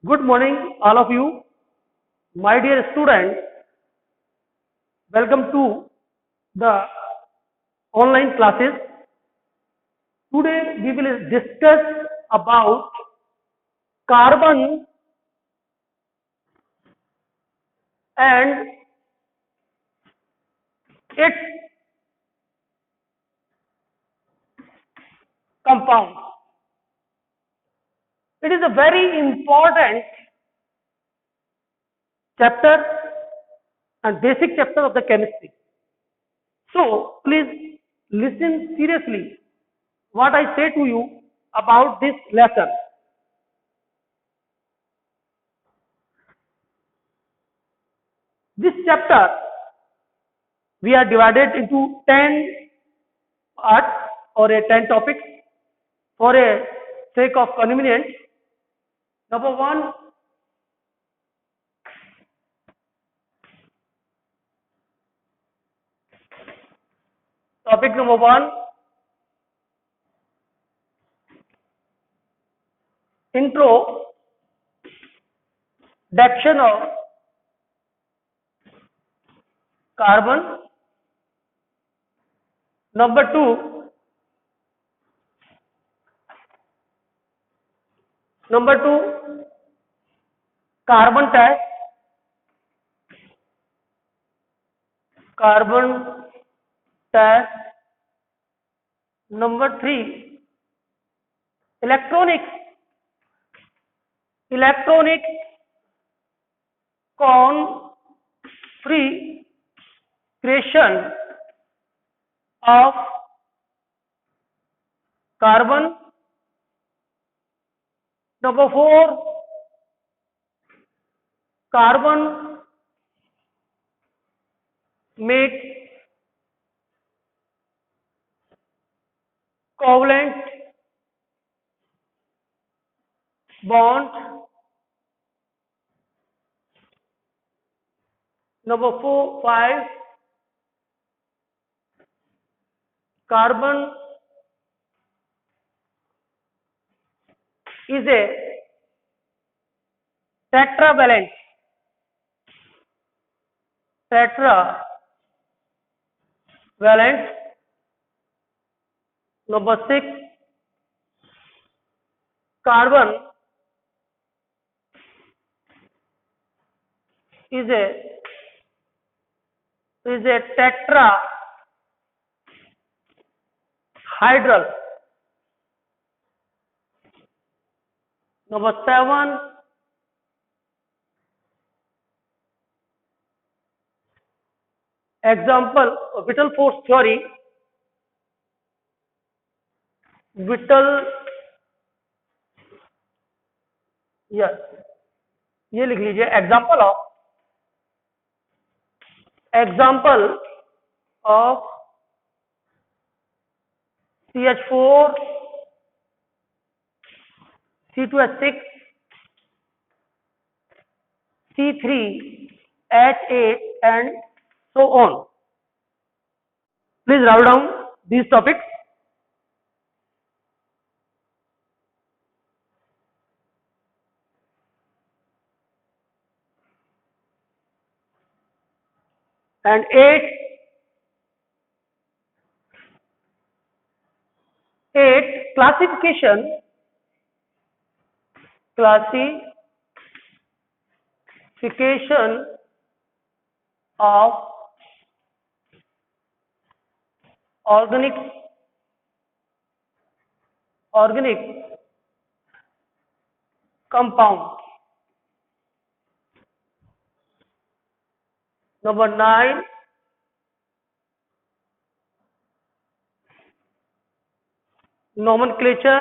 Good morning, all of you. My dear students, welcome to the online classes. Today we will discuss about carbon and its compounds. It is a very important chapter and basic chapter of the chemistry. So please listen seriously what I say to you about this lesson. This chapter we are divided into 10 parts or a 10 topics for a sake of convenience. Number one, topic number one, introduction of carbon. Number two, carbon test. Carbon test. Number three, electronics. Electronic configuration of carbon. Number four, carbon makes covalent bond. Number five, carbon is a tetravalent. Number six, carbon is a tetrahedral. Number seven, example vital force theory. Whittle yes ये लिख लीजिए example of CH4 C2H6 C3H8 and so on. Please write down these topics. And 8 classification of organic compound. Number 9, nomenclature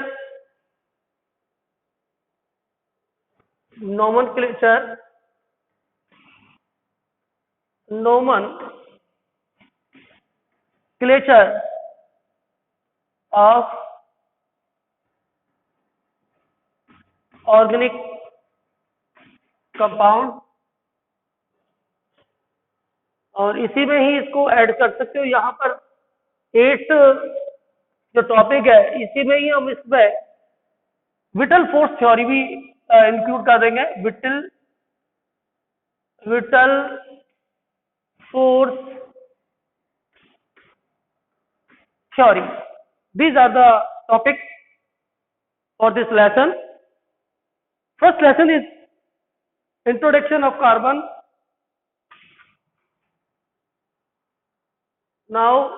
of organic compound. और इसी में ही इसको add कर सकते हो यहाँ पर 8 जो टॉपिक है इसी में ही हम इसमें विटल फोर्स थ्योरी भी इंक्लूड कर देंगे, whittle whittle force theory. These are the topics for this lesson. First lesson is introduction of carbon. Now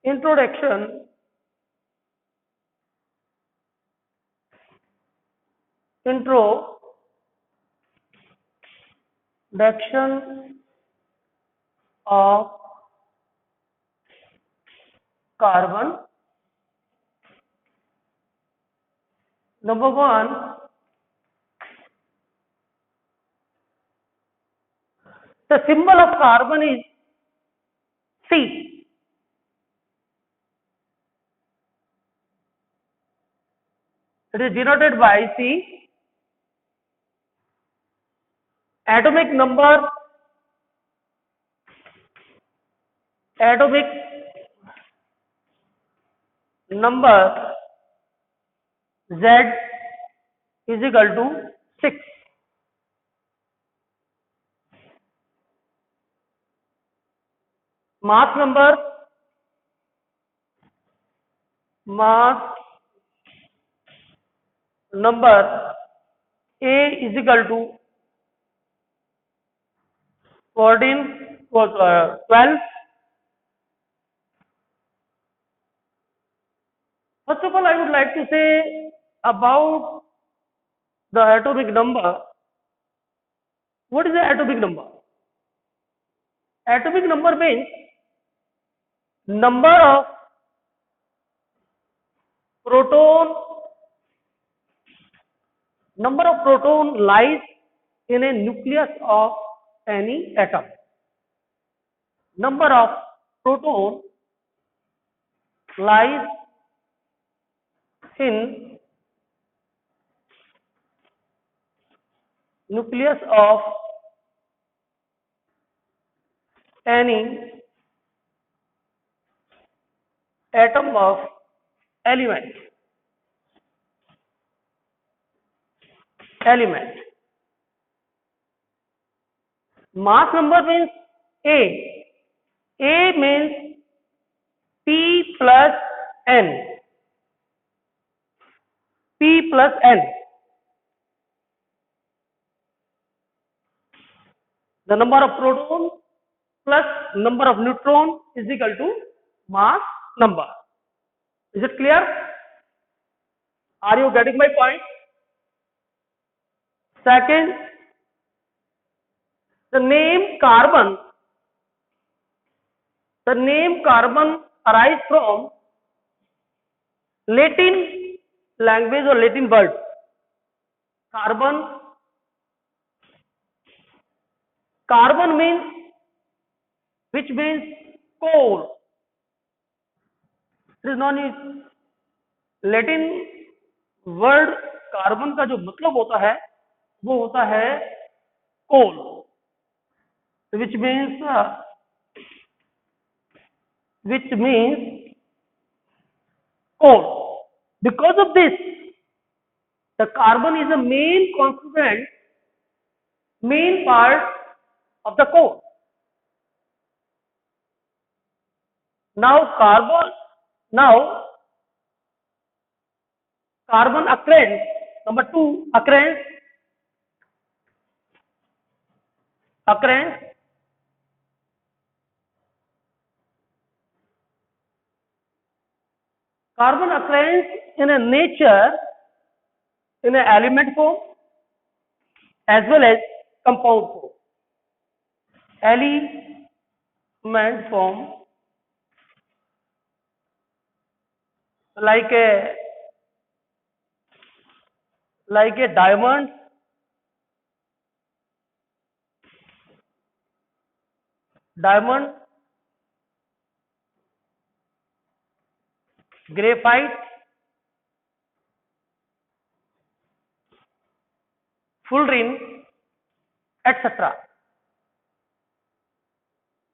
introduction of carbon. Number one, the symbol of carbon is C. It is denoted by C. Atomic number Z is equal to 6. Mass number A is equal to 12. First of all, I would like to say about the atomic number. What is the atomic number? Atomic number means number of proton lies in a nucleus of any atom. Number of proton lies in nucleus of any atom of element. Mass number means A. A means P plus N. P plus N. The number of proton plus number of neutron is equal to mass number. Is it clear? Are you getting my point? Second, the name carbon arises from Latin language or Latin word. Carbon means, which means coal. It is known as Latin word carbon का जो मतलब होता है वो होता है कोल, which means coal. Because of this, the carbon is a main constituent, main part of the coal. Now carbon occurrence, number 2, occurrence. Carbon occurrence in a nature in an element form as well as compound form. Element form like a diamond, graphite, fullerene, etc.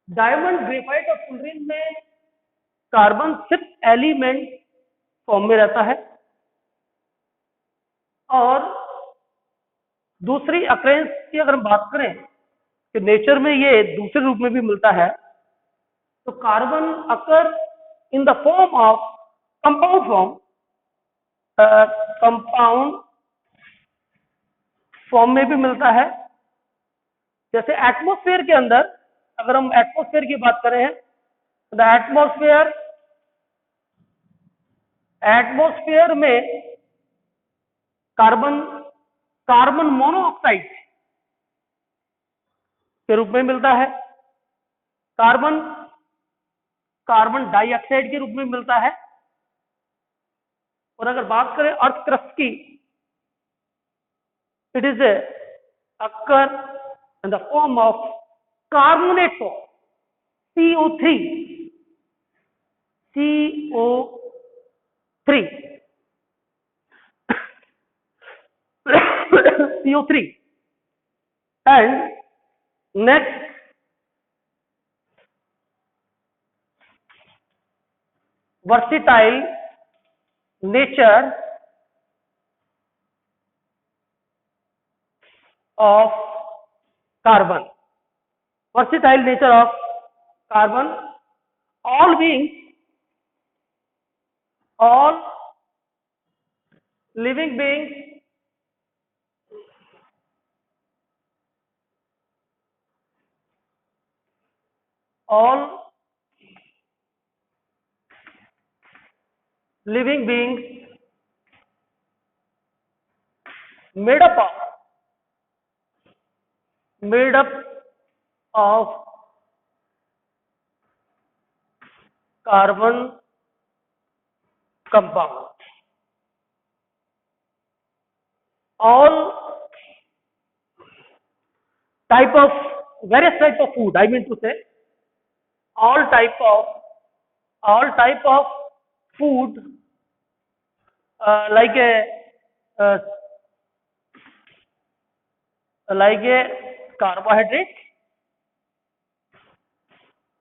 Diamond, graphite और fullerene में carbon 6 element form में रहता है। और दूसरी occurrences की अगर हम बात करें कि नेचर में ये दूसरे रूप में भी मिलता है, तो carbon occur in the form of compound form, compound form में भी मिलता है। जैसे एटमॉस्फेयर के अंदर, अगर हम एटमॉस्फेयर की बात करें, द एटमॉस्फेयर में कार्बन कार्बन मोनोऑक्साइड के रूप में मिलता है, कार्बन कार्बन डाइऑक्साइड के रूप में मिलता है। और अगर बात करें अर्थ क्रस्ट की, it is occur in the form of carbonates of CO3, CO3 CO3 and next versatile nature of carbon. Versatile nature of carbon. All beings, all living beings all living beings made up of carbon compound. All various type of food, I mean to say, all type of food, like uh, a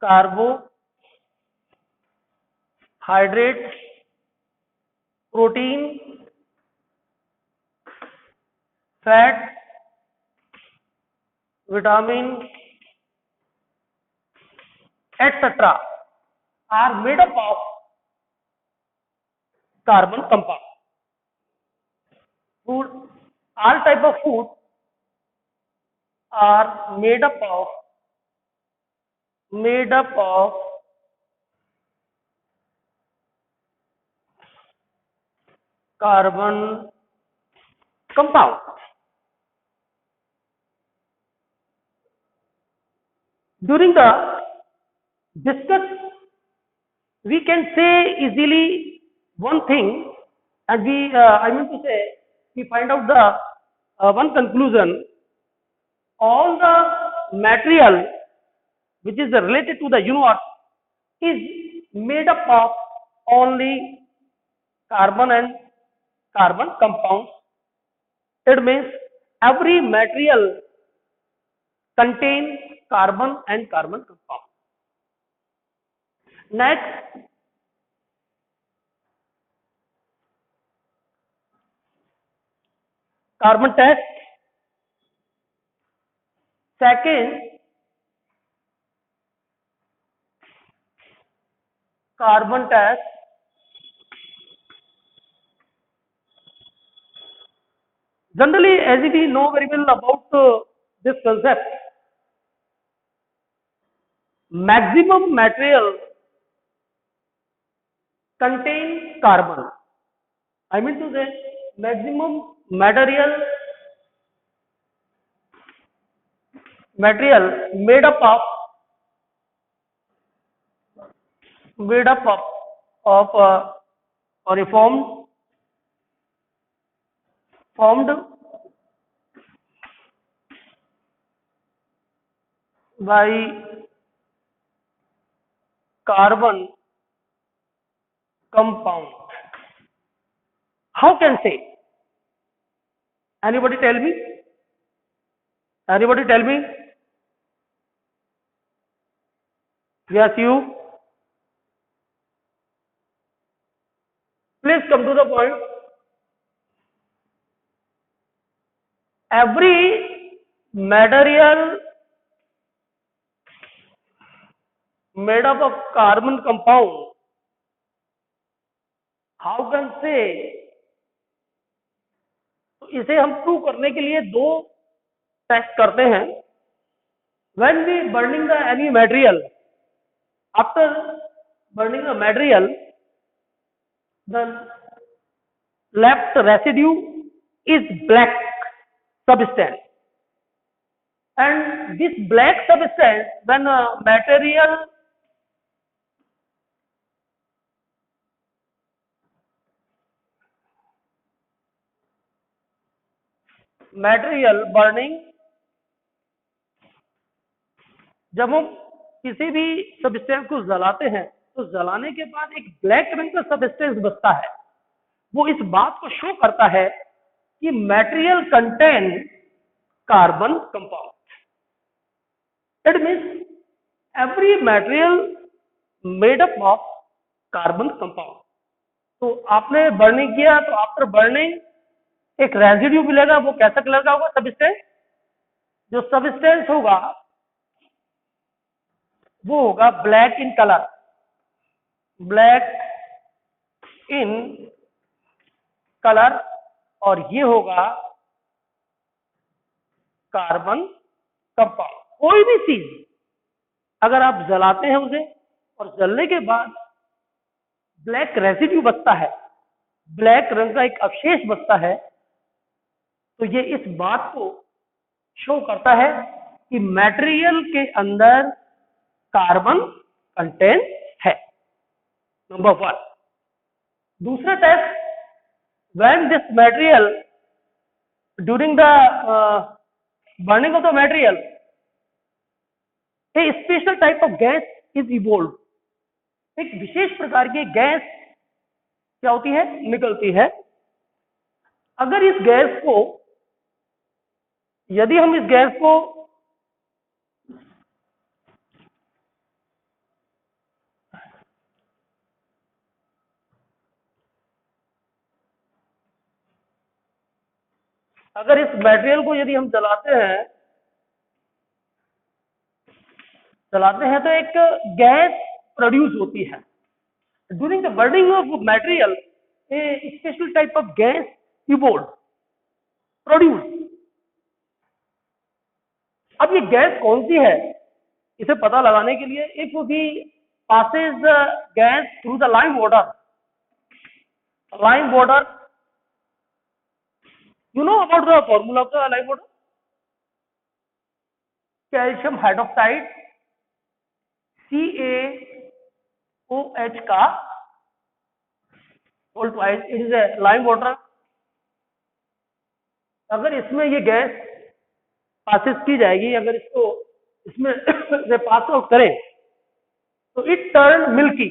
carbohydrate, protein, fat, vitamin, etc. are made up of carbon compound. Food, all type of food are made up of carbon compound. During the discuss, we can say easily one thing, and I mean to say, we find out the one conclusion. All the material which is related to the universe is made up of only carbon and carbon compounds. It means every material contains carbon and carbon compound. Next, carbon test. Second, carbon test. Generally, as we know very well about this concept, maximum material contains carbon. I mean to say, maximum material made up of or formed by carbon compound. How can say? Anybody tell me? Anybody tell me? Yes, you. Please come to the point. Every material made up of carbon compound, how can say, तो इसे हम prove करने के लिए दो test करते हैं. When we burning the any material, after burning the material, the left residue is black substance, and this black substance, when material burning, जब हम किसी भी सब्सटेंस को जलाते हैं तो जलाने के बाद एक ब्लैक रंग का सब्सटेंस बचता है. वो इस बात को शो करता है कि material contain carbon compound. It means every material made up of carbon compound. तो आपने बर्निंग किया तो आफ्टर बर्निंग एक रेजिड्यू मिलेगा. वो कैसा कलर का होगा? सब्सटेंस. जो सब्सटेंस होगा वो होगा black in colour, black in colour, और ये होगा कार्बन कंपाउंड. कोई भी चीज अगर आप जलाते हैं उसे और जलने के बाद ब्लैक रेसिड्यू बचता है, ब्लैक रंग का एक अवशेष बचता है, तो ये इस बात को शो करता है कि मटेरियल के अंदर कार्बन कंटेन है. नंबर 1. दूसरा test, when this material during the burning of the material a special type of gas is evolve. एक विशेष प्रकार की गैस क्या होती है? निकलती है. अगर इस गैस को, यदि हम इस गैस को अगर इस मटेरियल को यदि हम जलाते हैं तो एक गैस प्रोड्यूस होती है. During the burning of material a special type of gas evolve, produce. अब ये गैस कौन सी है, इसे पता लगाने के लिए if we passes the gas through the lime water, you know about the formula of the lime water? Calcium hydroxide CaOH का whole twice, it is a lime water. अगर इसमें ये गैस पासिस की जाएगी, अगर इसको इसमें से पास आउट करें तो इट टर्न मिल्की.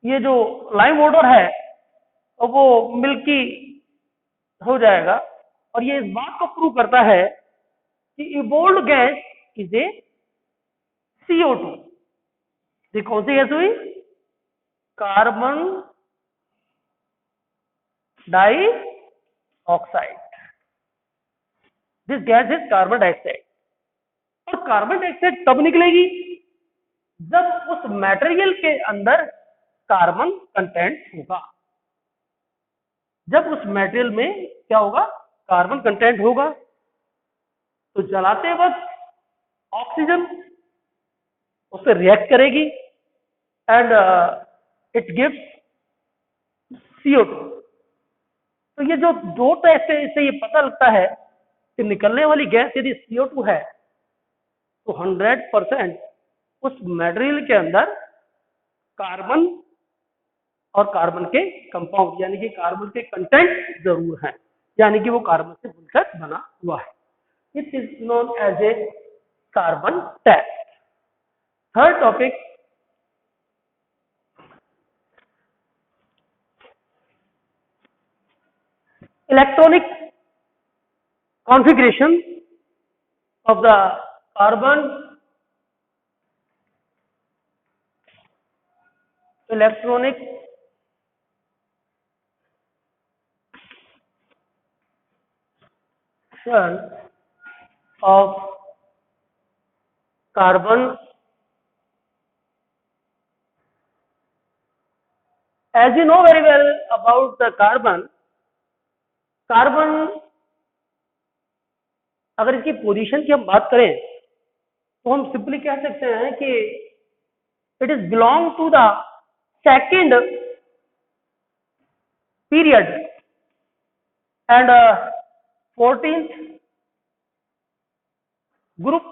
ये जो लाइम वाटर है तो वो मिल्की हो जाएगा. और ये इस बात को प्रूव करता है कि इवोल्व्ड गैस इज ए CO2. ये कौन सी गैस हुई? Carbon dioxide. This gas is carbon dioxide. और कार्बन डाइऑक्साइड कब निकलेगी? जब उस मटेरियल के अंदर कार्बन कंटेंट होगा. जब उस मटेरियल में क्या होगा? कार्बन कंटेंट होगा. तो जलाते वक्त ऑक्सीजन उससे रिएक्ट करेगी एंड इट गिव्स CO2. तो ये जो दो टेस्ट है, इससे ये पता लगता है कि निकलने वाली गैस यदि CO2 है तो 100% उस मटेरियल के अंदर कार्बन और कार्बन के कंपाउंड यानी कि कार्बन के कंटेंट जरूर हैं, यानी कि वो कार्बन से मिलकर बना हुआ है. It is known as a carbon test. Third topic, electronic configuration of the carbon electronic of carbon. As you know very well about the carbon, अगर इसकी पोजीशन की हम बात करें तो हम सिंपली कह सकते हैं कि it is belong to the second period and 14th group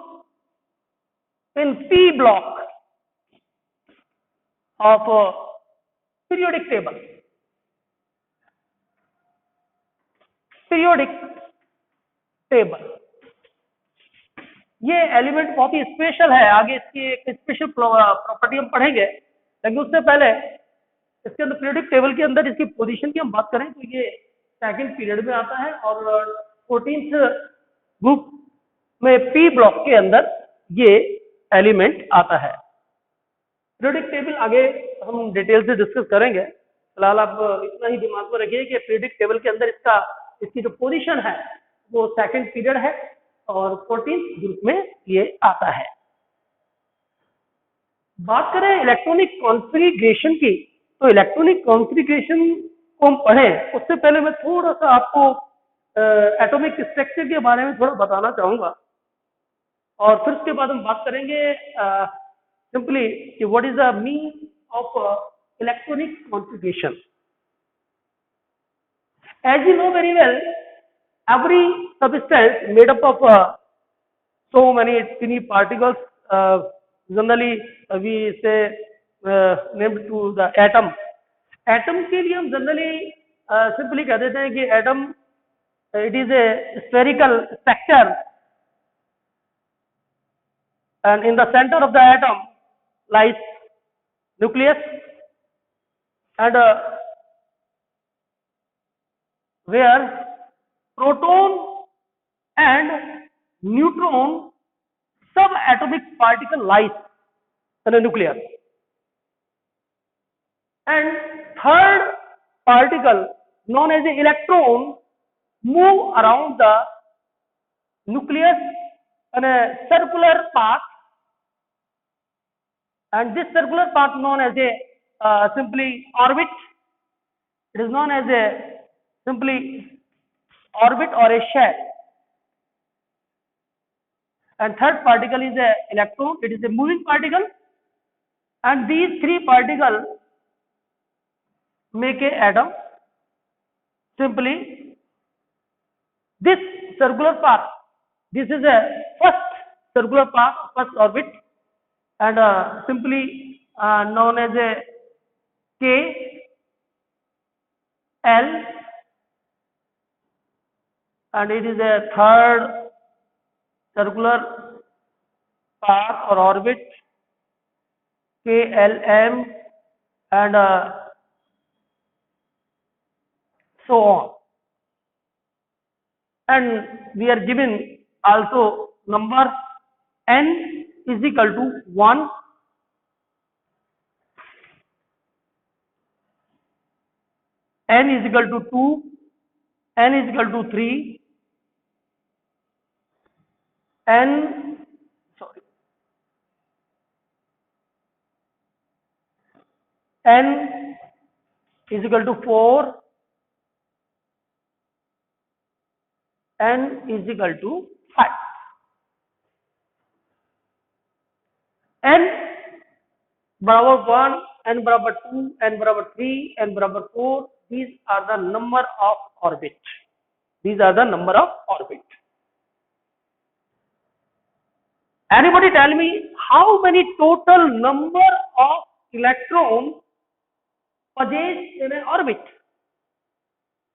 in P block of periodic table. Periodic table. ये एलिमेंट बहुत ही स्पेशल है, आगे इसकी एक स्पेशल प्रॉपर्टी हम पढ़ेंगे, लेकिन उससे पहले इसके अंदर पीरियोडिक टेबल के अंदर इसकी पोजीशन की हम बात करें तो ये सेकंड पीरियड में आता है और 14th ग्रुप में पी ब्लॉक के अंदर ये एलिमेंट आता है। पीरियोडिक टेबल आगे हम डिटेल से डिस्कस करेंगे, फिलहाल आप इतना ही दिमाग में रखिए कि पीरियोडिक टेबल के अंदर इसकी जो पोजीशन है वो सेकंड पीरियड है और 14th ग्रुप में ये आता है। बात करें इलेक्ट्रॉनिक कॉन्फ़िगरेशन की, तो इलेक्ट्रॉनिक कॉन्फ़िगरेशन को हम पढ़ें उससे पहले मैं थोड़ा सा आपको एटॉमिक स्ट्रक्चर के बारे में थोड़ा बताना चाहूंगा और फिर उसके बाद हम बात करेंगे सिंपली कि what is the meaning of electronic configuration. As you know very well, every substance made up of so many tiny particles, generally we say named to the atom. Atom के लिए हम generally simply कह देते हैं कि atom it is a spherical structure and in the center of the atom lies nucleus and where proton and neutron subatomic particle lies in a nucleus, and third particle known as an electron move around the nucleus in a circular path, and this circular path known as a simply orbit. It is known as a simply orbit or a shell, and third particle is a electron. It is a moving particle, and these three particles make a atom. Simply this circular path, this is a first circular path, first orbit, and simply known as a K L, and it is a third circular path or orbit KLM, and so on, and we are given also number n is equal to 1, n is equal to 2, n is equal to 3, n is equal to 4, n is equal to 5. n बराबर 1, n बराबर 2, n बराबर 3, n बराबर 4. These are the number of orbit. These are the number of orbit. Anybody tell me how many total number of electrons possessed in an orbit?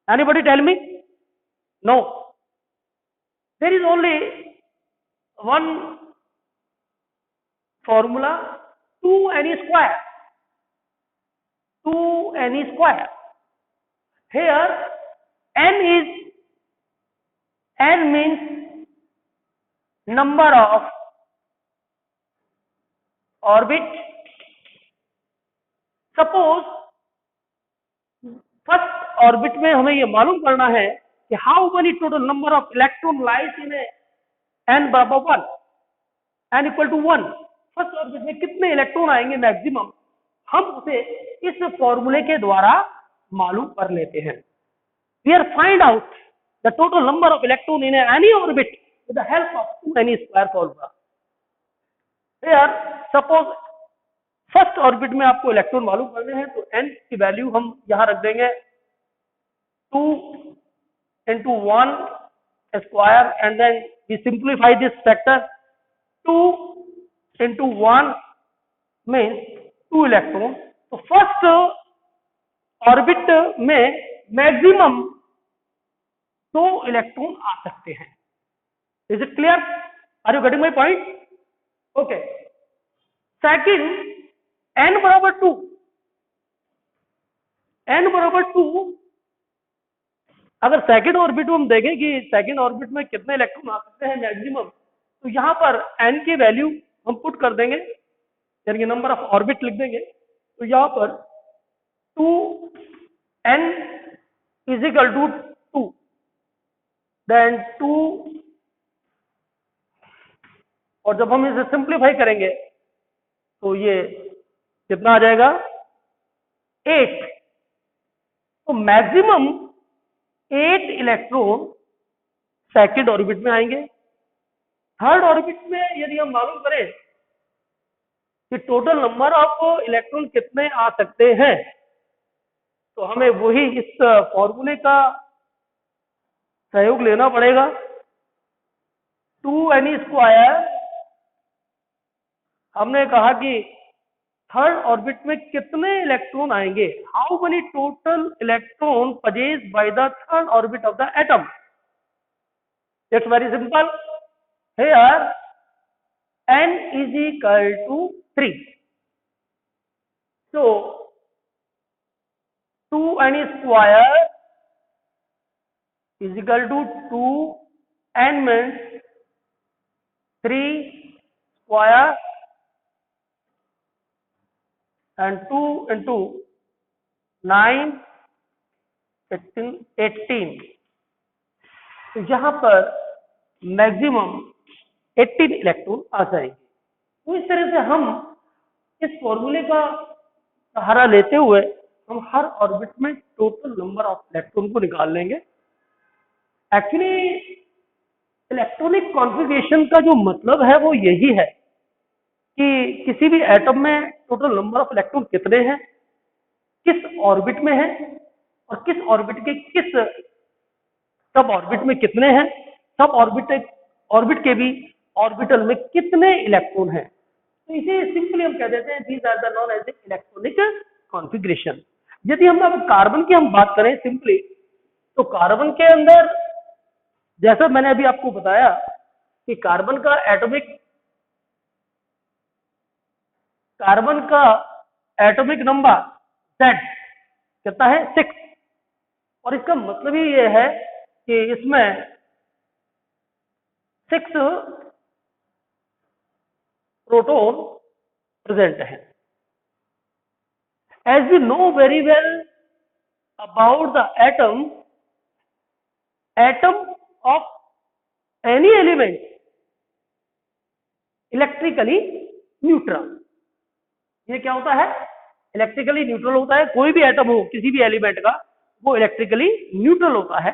Anybody tell me? No. There is only one formula, 2n square. 2n square. Here n means number of orbit. Suppose first orbit में हमें ये मालूम करना है कि how many total number of electron lies in n बराबर 1, n equal to 1। First orbit में कितने इलेक्ट्रॉन आएंगे मैक्सिमम, हम उसे इस फॉर्मूले के द्वारा मालूम कर लेते हैं। We are find out the total number of electron in any orbit with the help of 2n square formula. Here suppose first orbit में आपको इलेक्ट्रॉन मालूम करने हैं, तो n की वैल्यू हम यहां रख देंगे 2 into 1 square, and then we simplify this factor. 2 into 1 means 2 electron. तो फर्स्ट ऑर्बिट में मैक्सिमम 2 इलेक्ट्रॉन आ सकते हैं। Is it clear? Are you getting my point? Okay. Second, n बराबर 2, n बराबर 2, अगर सेकंड ऑर्बिट में हम देखें कि सेकंड ऑर्बिट में कितने इलेक्ट्रॉन आ सकते हैं मैक्सिमम, तो यहां पर n की वैल्यू हम पुट कर देंगे, यानी नंबर ऑफ ऑर्बिट लिख देंगे। तो यहां पर 2n is equal to 2, then 2, और जब हम इसे सिंप्लीफाई करेंगे तो ये कितना आ जाएगा, 8। तो मैक्सिमम 8 इलेक्ट्रॉन सेकंड ऑर्बिट में आएंगे। थर्ड ऑर्बिट में यदि हम मालूम करें कि टोटल नंबर ऑफ इलेक्ट्रॉन कितने आ सकते हैं, तो हमें वही इस फॉर्मूले का सहयोग लेना पड़ेगा। 2n स्क्वायर, हमने कहा कि थर्ड ऑर्बिट में कितने इलेक्ट्रॉन आएंगे, how many total electron possessed by the third orbit of the atom. It's very simple. Here n is equal to 3, so 2n square is equal to 2n means 3 square and 2 into 9, 18। तो यहां पर maximum 18 electron आ जाएंगे। तो इस तरह से हम इस फॉर्मूले का सहारा लेते हुए हम हर ऑर्बिट में टोटल नंबर ऑफ इलेक्ट्रॉन को निकाल लेंगे। एक्चुअली इलेक्ट्रॉनिक कॉन्फ़िगरेशन का जो मतलब है वो यही है कि किसी भी एटम में टोटल नंबर ऑफ इलेक्ट्रॉन कितने हैं, किस ऑर्बिट में है, और किस ऑर्बिट के किस सब ऑर्बिट में कितने हैं, सब ऑर्बिट के भी ऑर्बिटल में कितने इलेक्ट्रॉन हैं। तो इसे सिंपली हम कह देते हैं these are the known as electronic configuration. यदि हम अब कार्बन की हम बात करें सिंपली, तो कार्बन के अंदर जैसा मैंने अभी आपको बताया कि कार्बन का एटॉमिक नंबर Z कितना है, 6। और इसका मतलब ही ये है कि इसमें 6 प्रोटॉन प्रेजेंट है। As we know very well about the atom of any element electrically neutral. ये क्या होता है, इलेक्ट्रिकली न्यूट्रल होता है। कोई भी एटम हो किसी भी एलिमेंट का, वो इलेक्ट्रिकली न्यूट्रल होता है।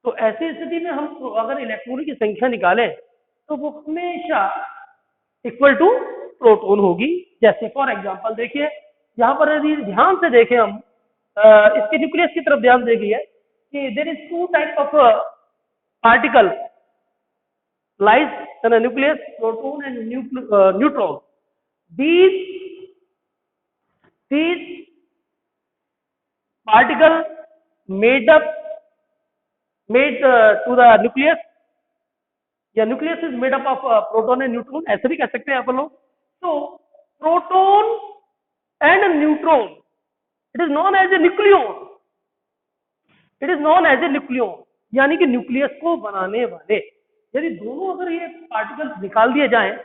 तो ऐसी स्थिति में हम अगर इलेक्ट्रॉन की संख्या निकालें तो वो हमेशा इक्वल टू प्रोटॉन होगी। जैसे फॉर एग्जांपल देखिए, यहाँ पर यदि ध्यान से देखें हम इसके न्यूक्लियस की तरफ ध्यान देखिए कि there is 2 type of particle lies in a nucleus, proton and neutron. These particle made to the nucleus, या nucleus is made up of proton and neutron, ऐसे भी कह सकते हैं आप लोग। तो proton and neutron, it is known as a nucleon, it is known as a nucleon, यानी कि न्यूक्लियस को बनाने वाले। यदि दोनों अगर ये पार्टिकल्स निकाल दिए जाएं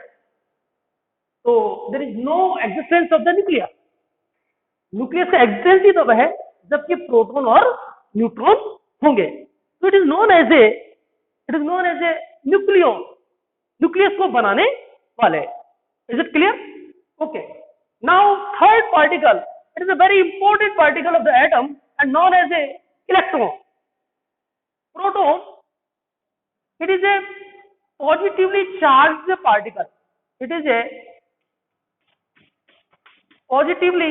तो there is no existence of the nucleus, nucleus का एक्जिस्टेंस ही तब है जबकि प्रोटॉन और न्यूट्रॉन होंगे। तो it is known as a nucleon, nucleus को बनाने वाले। Is it clear? Okay, now third particle, it is a very important particle of the atom and known as a electron. Proton, it is a positively charged particle. It is a positively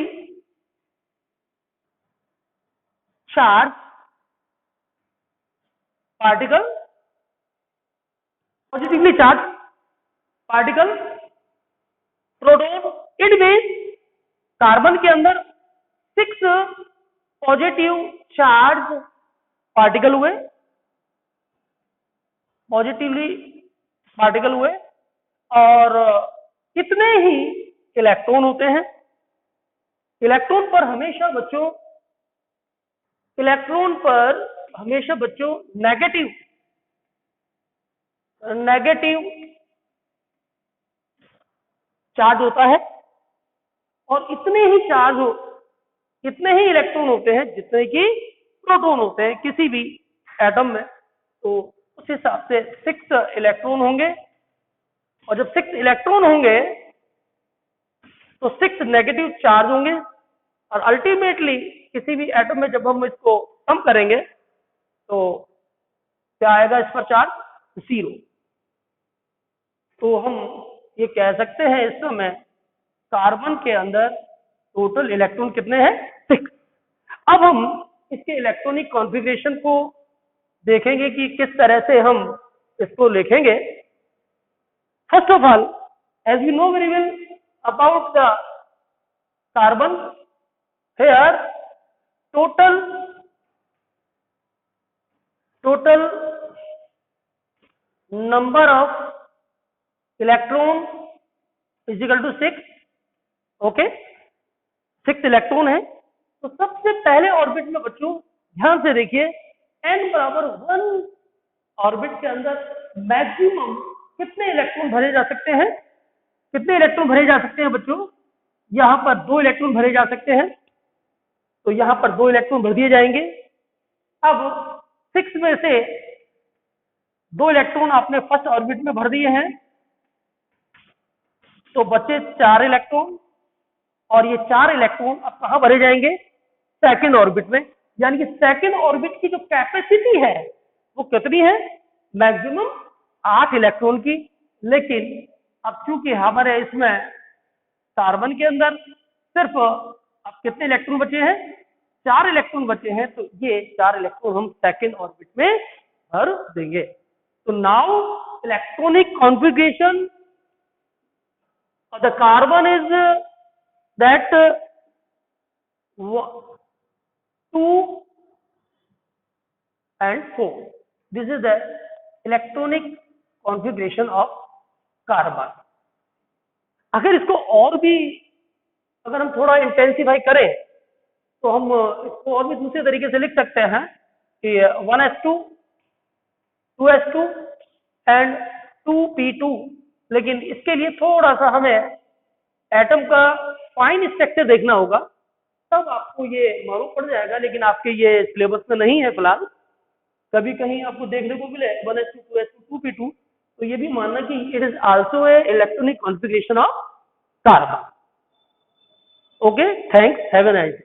charged particle, positively charged particle, proton. It means carbon के अंदर 6 positive charge particle हुए, positively particle हुए, और कितने ही electron होते हैं। Electron पर हमेशा बच्चों नेगेटिव चार्ज होता है, और इतने ही इलेक्ट्रॉन होते हैं जितने कि प्रोटॉन होते हैं किसी भी एटम में। तो उस हिसाब से 6 इलेक्ट्रॉन होंगे, और जब 6 इलेक्ट्रॉन होंगे तो 6 नेगेटिव चार्ज होंगे, और अल्टीमेटली किसी भी एटम में जब हम इसको कम करेंगे तो क्या आएगा इस पर चार्ज? 0। तो हम ये कह सकते हैं इस समय कार्बन के अंदर टोटल इलेक्ट्रॉन कितने हैं? 6। अब हम इसके इलेक्ट्रॉनिक कॉन्फ़िगरेशन को देखेंगे कि किस तरह से हम इसको लिखेंगे। First of all, as we know very well about the carbon, here total number of electron is equal to 6। Okay, 6 electron है। तो सबसे पहले ऑर्बिट में बच्चों ध्यान से देखिए, n बराबर 1 ऑर्बिट के अंदर मैक्सिमम कितने इलेक्ट्रॉन भरे जा सकते हैं? कितने इलेक्ट्रॉन भरे जा सकते हैं बच्चों? यहां पर 2 इलेक्ट्रॉन भरे जा सकते हैं, तो यहां पर 2 इलेक्ट्रॉन भर दिए जाएंगे। अब 6 में से 2 इलेक्ट्रॉन आपने फर्स्ट ऑर्बिट में भर दिए हैं, तो बचे 4 इलेक्ट्रॉन, और ये 4 इलेक्ट्रॉन अब कहां भरे जाएंगे? सेकंड ऑर्बिट में। यानी कि सेकंड ऑर्बिट की जो कैपेसिटी है वो कितनी है? मैक्सिमम 8 इलेक्ट्रॉन की। लेकिन अब चूंकि हमारे इसमें कार्बन के अंदर सिर्फ अब कितने इलेक्ट्रॉन बचे हैं? 4 इलेक्ट्रॉन बचे हैं, तो ये 4 इलेक्ट्रॉन हम सेकंड ऑर्बिट में भर देंगे। तो now electronic configuration of the carbon is that 2 and 4. This is the electronic configuration of carbon. अगर इसको और भी अगर हम थोड़ा इंटेंसिफाई करें तो हम इसको और भी दूसरे तरीके से लिख सकते हैं कि 1s2, 2s2 एंड 2p2। लेकिन इसके लिए थोड़ा सा हमें एटम का फाइन स्ट्रक्चर देखना होगा, तब आपको ये मालूम पड़ जाएगा। लेकिन आपके ये सिलेबस में नहीं है फिलहाल। कभी कहीं आपको देखने को मिले 1s2, 2s2, 2p2, तो ये भी मानना कि it is also a electronic configuration of carbon. Okay, thanks, have a nice day.